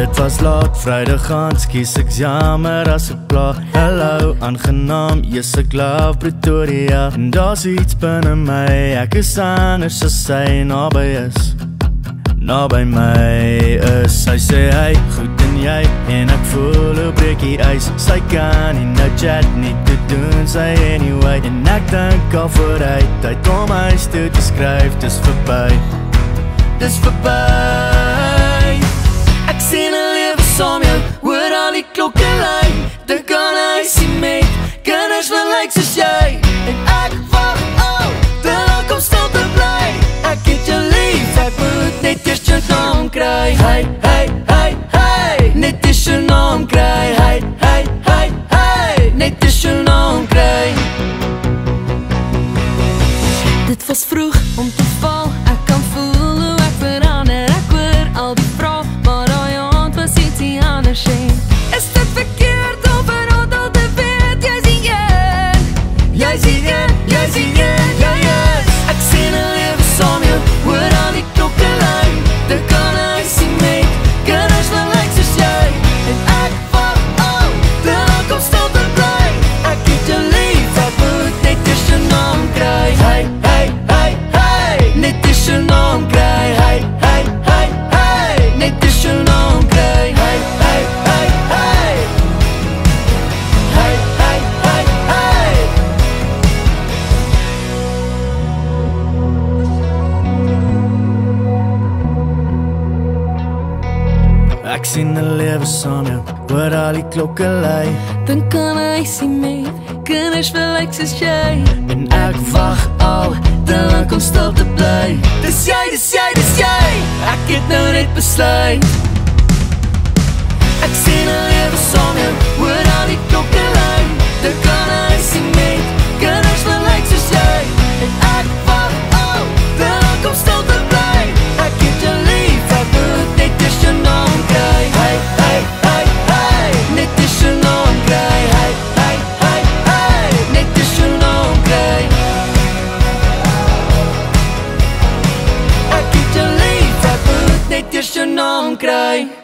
Dit was laat, Vrydag aan, skies ek jammer as ek pla. Hallo, aangenaam, yes ek love Pretoria. En daar's iets binne my, ek is anders as sy naby is. Naby my is, sy sê hy, goed en jy. En ek voel hoe breek die ys. Sy kan nie nou chat, nie te doen sy anyway. En ek dink al vooruit, tyd om huis toe te skryf. Dis verby, dis verby. Ek sien 'n lewe saam jou, hoor al die klokke lui. Dink aan huisie met kinders wat lyk soos jy. En ek wag al, till ek kom stil te bly. Ek het jou lief, ek moet net eers jou naam kry. Hey, hey, hey, hey, net eers jou naam kry. Hey, hey, hey, hey, net eers jou naam kry. Dit was vroeg om te val, ek kan voel hoe ek verander. Ek hoor al die vrae, maar daai aand was ietsie anders en is dit verkeerd om vir al te weet? Jy's die een, jy's die een, jy's die een, jy is. Ek sien 'n lewe saam jou, hoor al die klokke lui. Dink aan huisie met kinders wat lyk soos jy. En ek wag al, till ek kom stil te bly. Ek het jou lief, ek moet net eers jou naam kry. Hey, hey, hey, hey, net eers jou naam kry. Hey, hey, hey, hey, net eers jou naam kry. Hey, hey, hey, hey, hey, hey, hey, hey. Ek sien 'n lewe saam jou, hoor al die klokke lui. Dink aan huisie met kinders wat lyk soos jy. En ek wag al, till ek kom stil te bly. Dis jy, dis jy, dis jy. Ek het nou net besluit. Ek sien 'n lewe saam jou, hoor al die klokke lui. Dink aan huisie met kinders wat lyk soos jy. En ek wag al, till ek kom stil te bly. Ek het jou lief, ek moet net eers jou naam kry. Hey, hey, hey, hey, net eers jou naam kry. Hey, hey, hey, hey, net eers jou naam kry. Ek het jou lief, ek moet net eers jou naam kry.